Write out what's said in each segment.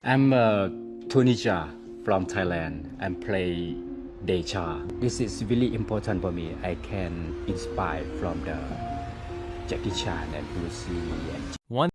I'm Tony Jha from Thailand and play Decha. This is really important for me. I can inspire from the Jackie Chan and Bruce Lee.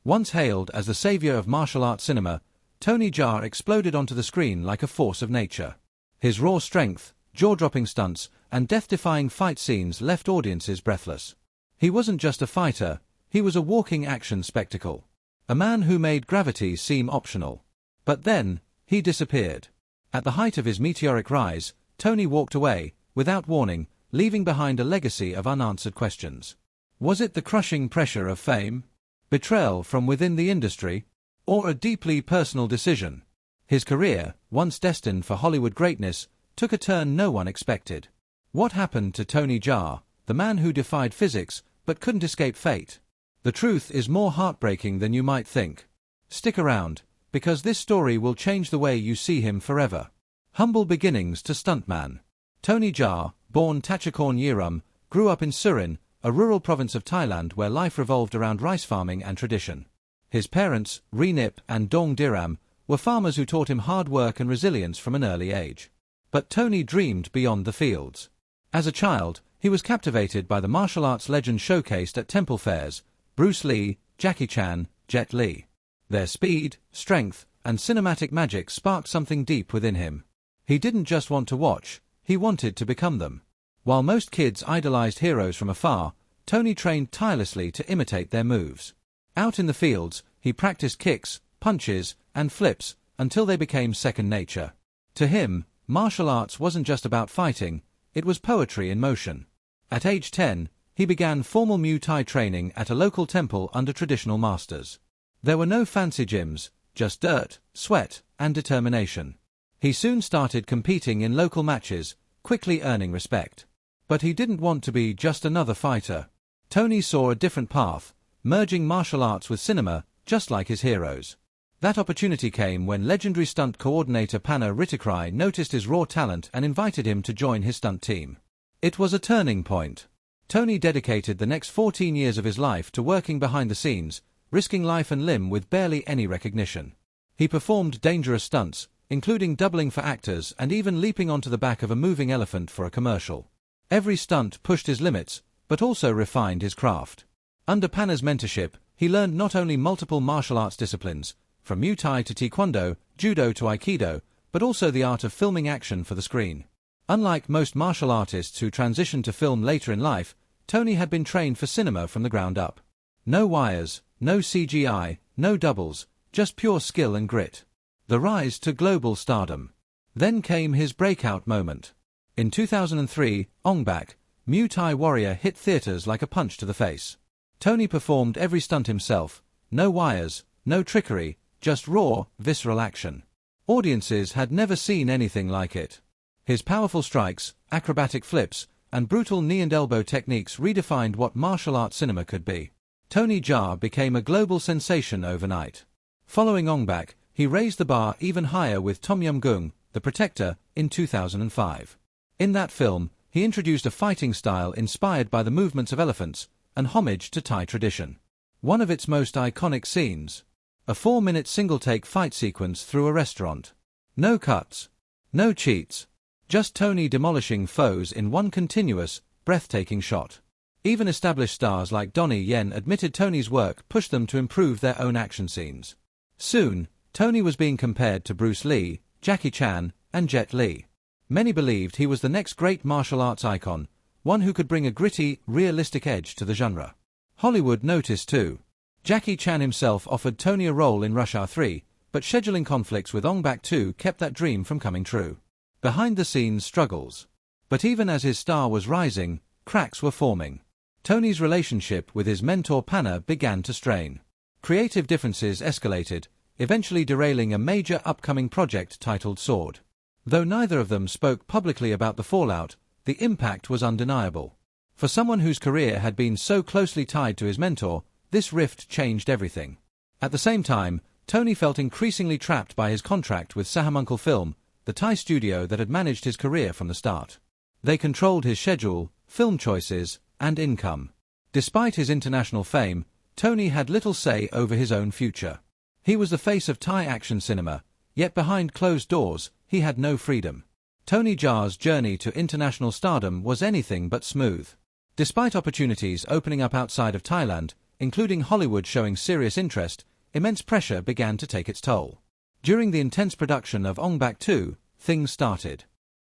Once hailed as the savior of martial arts cinema, Tony Jha exploded onto the screen like a force of nature. His raw strength, jaw-dropping stunts, and death-defying fight scenes left audiences breathless. He wasn't just a fighter, he was a walking action spectacle. A man who made gravity seem optional. But then, he disappeared. At the height of his meteoric rise, Tony walked away, without warning, leaving behind a legacy of unanswered questions. Was it the crushing pressure of fame? Betrayal from within the industry? Or a deeply personal decision? His career, once destined for Hollywood greatness, took a turn no one expected. What happened to Tony Jha, the man who defied physics but couldn't escape fate? The truth is more heartbreaking than you might think. Stick around, because this story will change the way you see him forever. Humble beginnings to stuntman. Tony Jha, born Thachakorn Yiram, grew up in Surin, a rural province of Thailand where life revolved around rice farming and tradition. His parents, Renip and Dong Diram, were farmers who taught him hard work and resilience from an early age. But Tony dreamed beyond the fields. As a child, he was captivated by the martial arts legends showcased at temple fairs: Bruce Lee, Jackie Chan, Jet Li. Their speed, strength, and cinematic magic sparked something deep within him. He didn't just want to watch, he wanted to become them. While most kids idolized heroes from afar, Tony trained tirelessly to imitate their moves. Out in the fields, he practiced kicks, punches, and flips until they became second nature. To him, martial arts wasn't just about fighting, it was poetry in motion. At age 10, he began formal Muay Thai training at a local temple under traditional masters. There were no fancy gyms, just dirt, sweat, and determination. He soon started competing in local matches, quickly earning respect. But he didn't want to be just another fighter. Tony saw a different path, merging martial arts with cinema, just like his heroes. That opportunity came when legendary stunt coordinator Panna Ritikrai noticed his raw talent and invited him to join his stunt team. It was a turning point. Tony dedicated the next 14 years of his life to working behind the scenes, risking life and limb with barely any recognition. He performed dangerous stunts, including doubling for actors and even leaping onto the back of a moving elephant for a commercial. Every stunt pushed his limits, but also refined his craft. Under Panna's mentorship, he learned not only multiple martial arts disciplines, from Muay Thai to Taekwondo, Judo to Aikido, but also the art of filming action for the screen. Unlike most martial artists who transitioned to film later in life, Tony had been trained for cinema from the ground up. No wires, no CGI, no doubles, just pure skill and grit. The rise to global stardom. Then came his breakout moment. In 2003, Ong Bak, Muay Thai warrior, hit theaters like a punch to the face. Tony performed every stunt himself, no wires, no trickery, just raw, visceral action. Audiences had never seen anything like it. His powerful strikes, acrobatic flips, and brutal knee and elbow techniques redefined what martial arts cinema could be. Tony Jha became a global sensation overnight. Following Ong Bak, he raised the bar even higher with Tom Yum Goong, The Protector, in 2005. In that film, he introduced a fighting style inspired by the movements of elephants, and homage to Thai tradition. One of its most iconic scenes: a 4-minute single-take fight sequence through a restaurant. No cuts, no cheats, just Tony demolishing foes in one continuous, breathtaking shot. Even established stars like Donnie Yen admitted Tony's work pushed them to improve their own action scenes. Soon, Tony was being compared to Bruce Lee, Jackie Chan, and Jet Li. Many believed he was the next great martial arts icon, one who could bring a gritty, realistic edge to the genre. Hollywood noticed too. Jackie Chan himself offered Tony a role in Rush Hour 3, but scheduling conflicts with Ong Bak 2 kept that dream from coming true. Behind-the-scenes struggles. But even as his star was rising, cracks were forming. Tony's relationship with his mentor Panna began to strain. Creative differences escalated, eventually derailing a major upcoming project titled Sword. Though neither of them spoke publicly about the fallout, the impact was undeniable. For someone whose career had been so closely tied to his mentor, this rift changed everything. At the same time, Tony felt increasingly trapped by his contract with Sahamunkel Film, the Thai studio that had managed his career from the start. They controlled his schedule, film choices, and income. Despite his international fame, Tony had little say over his own future. He was the face of Thai action cinema, yet behind closed doors, he had no freedom. Tony Jaa's journey to international stardom was anything but smooth. Despite opportunities opening up outside of Thailand, including Hollywood showing serious interest, immense pressure began to take its toll. During the intense production of Ong Bak 2, things started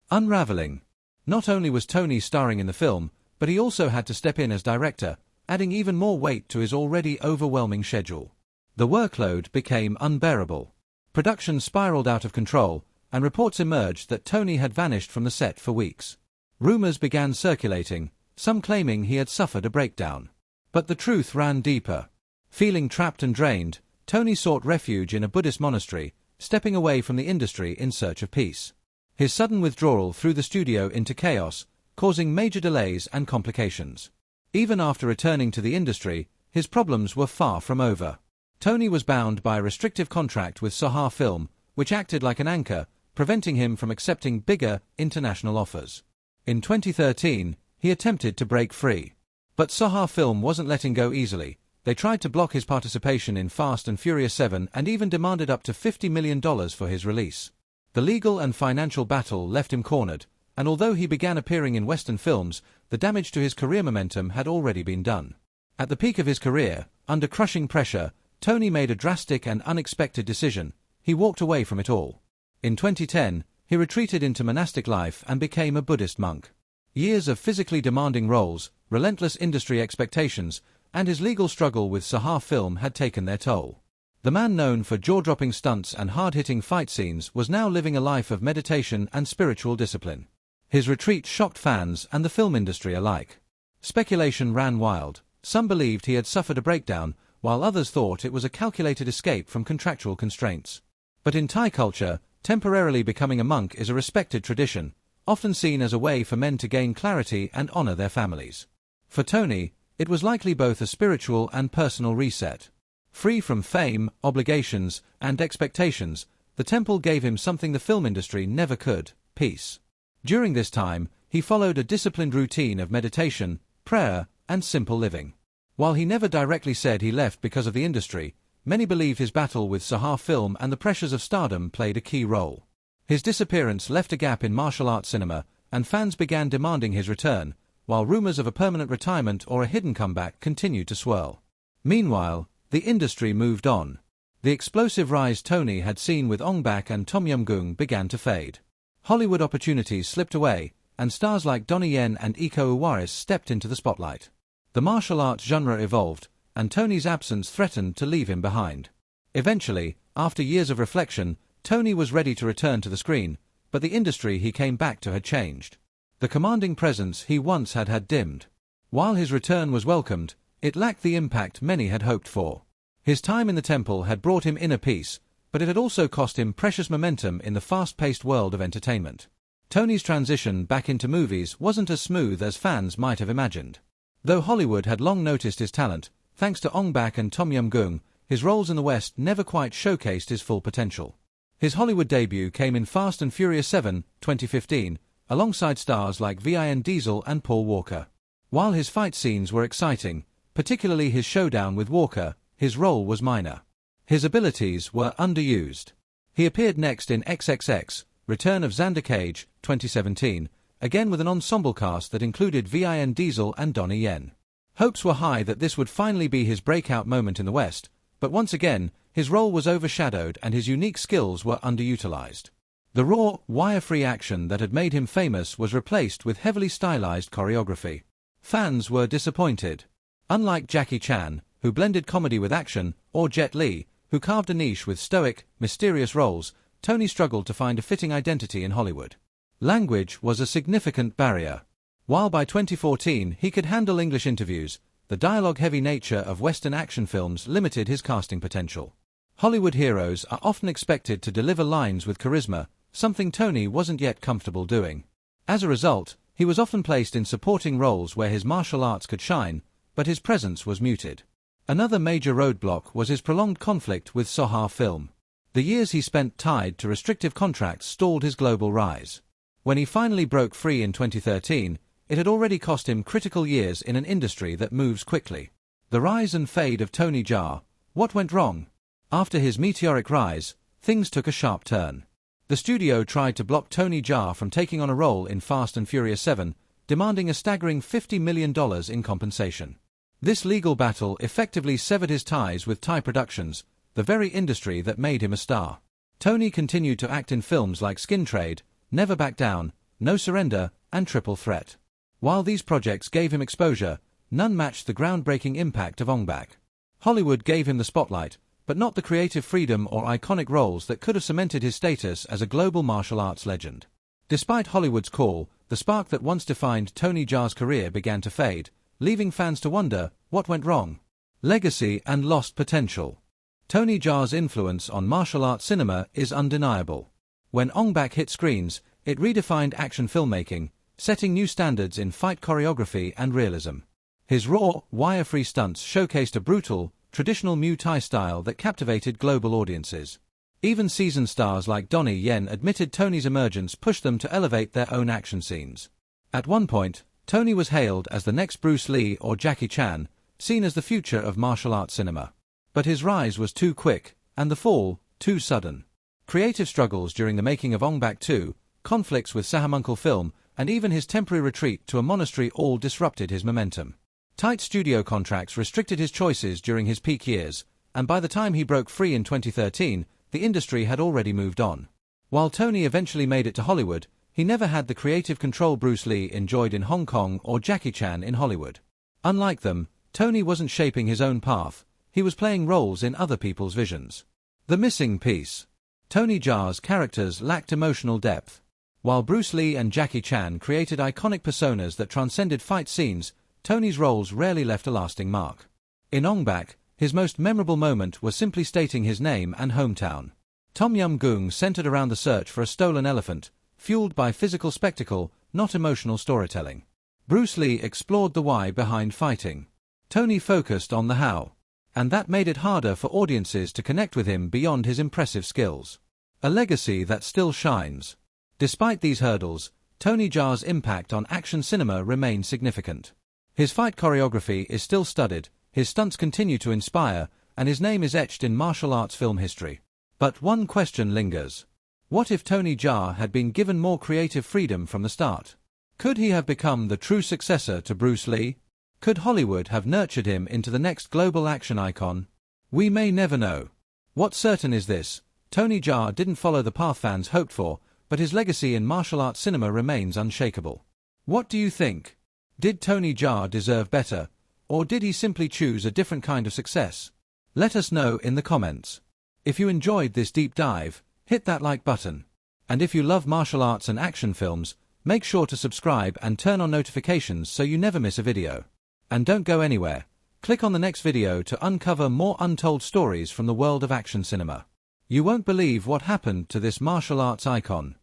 unraveling. Not only was Tony starring in the film, but he also had to step in as director, adding even more weight to his already overwhelming schedule. The workload became unbearable. Production spiraled out of control, and reports emerged that Tony had vanished from the set for weeks. Rumors began circulating, some claiming he had suffered a breakdown. But the truth ran deeper. Feeling trapped and drained, Tony sought refuge in a Buddhist monastery, stepping away from the industry in search of peace. His sudden withdrawal threw the studio into chaos, causing major delays and complications. Even after returning to the industry, his problems were far from over. Tony was bound by a restrictive contract with Soha Film, which acted like an anchor, preventing him from accepting bigger, international offers. In 2013, he attempted to break free. But Soha Film wasn't letting go easily. They tried to block his participation in Fast and Furious 7 and even demanded up to $50 million for his release. The legal and financial battle left him cornered, and although he began appearing in Western films, the damage to his career momentum had already been done. At the peak of his career, under crushing pressure, Tony made a drastic and unexpected decision. He walked away from it all. In 2010, he retreated into monastic life and became a Buddhist monk. Years of physically demanding roles, relentless industry expectations, and his legal struggle with Soha Film had taken their toll. The man known for jaw-dropping stunts and hard-hitting fight scenes was now living a life of meditation and spiritual discipline. His retreat shocked fans and the film industry alike. Speculation ran wild. Some believed he had suffered a breakdown, while others thought it was a calculated escape from contractual constraints. But in Thai culture, temporarily becoming a monk is a respected tradition, often seen as a way for men to gain clarity and honor their families. For Tony, it was likely both a spiritual and personal reset. Free from fame, obligations, and expectations, the temple gave him something the film industry never could: peace. During this time, he followed a disciplined routine of meditation, prayer, and simple living. While he never directly said he left because of the industry, many believe his battle with Soha Film and the pressures of stardom played a key role. His disappearance left a gap in martial arts cinema, and fans began demanding his return, while rumors of a permanent retirement or a hidden comeback continued to swirl. Meanwhile, the industry moved on. The explosive rise Tony had seen with Ong Bak and Tom Yum Goong began to fade. Hollywood opportunities slipped away, and stars like Donnie Yen and Iko Uwais stepped into the spotlight. The martial arts genre evolved, and Tony's absence threatened to leave him behind. Eventually, after years of reflection, Tony was ready to return to the screen, but the industry he came back to had changed. The commanding presence he once had dimmed. While his return was welcomed, it lacked the impact many had hoped for. His time in the temple had brought him inner peace, but it had also cost him precious momentum in the fast-paced world of entertainment. Tony's transition back into movies wasn't as smooth as fans might have imagined. Though Hollywood had long noticed his talent, thanks to Ong Bak and Tom Yum Goong, his roles in the West never quite showcased his full potential. His Hollywood debut came in Fast and Furious 7, 2015, alongside stars like Vin Diesel and Paul Walker. While his fight scenes were exciting, particularly his showdown with Walker, his role was minor. His abilities were underused. He appeared next in XXX, Return of Xander Cage, 2017, again with an ensemble cast that included Vin Diesel and Donnie Yen. Hopes were high that this would finally be his breakout moment in the West, but once again, his role was overshadowed and his unique skills were underutilized. The raw, wire-free action that had made him famous was replaced with heavily stylized choreography. Fans were disappointed. Unlike Jackie Chan, who blended comedy with action, or Jet Li, who carved a niche with stoic, mysterious roles, Tony struggled to find a fitting identity in Hollywood. Language was a significant barrier. While by 2014 he could handle English interviews, the dialogue-heavy nature of Western action films limited his casting potential. Hollywood heroes are often expected to deliver lines with charisma, something Tony wasn't yet comfortable doing. As a result, he was often placed in supporting roles where his martial arts could shine, but his presence was muted. Another major roadblock was his prolonged conflict with Soha Film. The years he spent tied to restrictive contracts stalled his global rise. When he finally broke free in 2013, it had already cost him critical years in an industry that moves quickly. The rise and fade of Tony Jaa. What went wrong? After his meteoric rise, things took a sharp turn. The studio tried to block Tony Jaa from taking on a role in Fast and Furious 7, demanding a staggering $50 million in compensation. This legal battle effectively severed his ties with Thai Productions, the very industry that made him a star. Tony continued to act in films like Skin Trade, Never Back Down, No Surrender, and Triple Threat. While these projects gave him exposure, none matched the groundbreaking impact of Ong Bak. Hollywood gave him the spotlight, but not the creative freedom or iconic roles that could have cemented his status as a global martial arts legend. Despite Hollywood's call, the spark that once defined Tony Jaa's career began to fade, leaving fans to wonder what went wrong. Legacy and lost potential. Tony Jaa's influence on martial arts cinema is undeniable. When Ong Bak hit screens, it redefined action filmmaking, setting new standards in fight choreography and realism. His raw, wire-free stunts showcased a brutal, traditional Muay Thai style that captivated global audiences. Even seasoned stars like Donnie Yen admitted Tony's emergence pushed them to elevate their own action scenes. At one point, Tony was hailed as the next Bruce Lee or Jackie Chan, seen as the future of martial arts cinema. But his rise was too quick, and the fall, too sudden. Creative struggles during the making of Ong Bak 2, conflicts with Sahamunkel Film, and even his temporary retreat to a monastery all disrupted his momentum. Tight studio contracts restricted his choices during his peak years, and by the time he broke free in 2013, the industry had already moved on. While Tony eventually made it to Hollywood, he never had the creative control Bruce Lee enjoyed in Hong Kong or Jackie Chan in Hollywood. Unlike them, Tony wasn't shaping his own path, he was playing roles in other people's visions. The missing piece. Tony Jaa's characters lacked emotional depth. While Bruce Lee and Jackie Chan created iconic personas that transcended fight scenes, Tony's roles rarely left a lasting mark. In Ong Bak, his most memorable moment was simply stating his name and hometown. Tom Yum Goong centered around the search for a stolen elephant, fueled by physical spectacle, not emotional storytelling. Bruce Lee explored the why behind fighting. Tony focused on the how. And that made it harder for audiences to connect with him beyond his impressive skills. A legacy that still shines. Despite these hurdles, Tony Jaa's impact on action cinema remains significant. His fight choreography is still studied, his stunts continue to inspire, and his name is etched in martial arts film history. But one question lingers. What if Tony Jaa had been given more creative freedom from the start? Could he have become the true successor to Bruce Lee? Could Hollywood have nurtured him into the next global action icon? We may never know. What's certain is this: Tony Jaa didn't follow the path fans hoped for, but his legacy in martial arts cinema remains unshakable. What do you think? Did Tony Jaa deserve better, or did he simply choose a different kind of success? Let us know in the comments. If you enjoyed this deep dive, hit that like button. And if you love martial arts and action films, make sure to subscribe and turn on notifications so you never miss a video. And don't go anywhere. Click on the next video to uncover more untold stories from the world of action cinema. You won't believe what happened to this martial arts icon.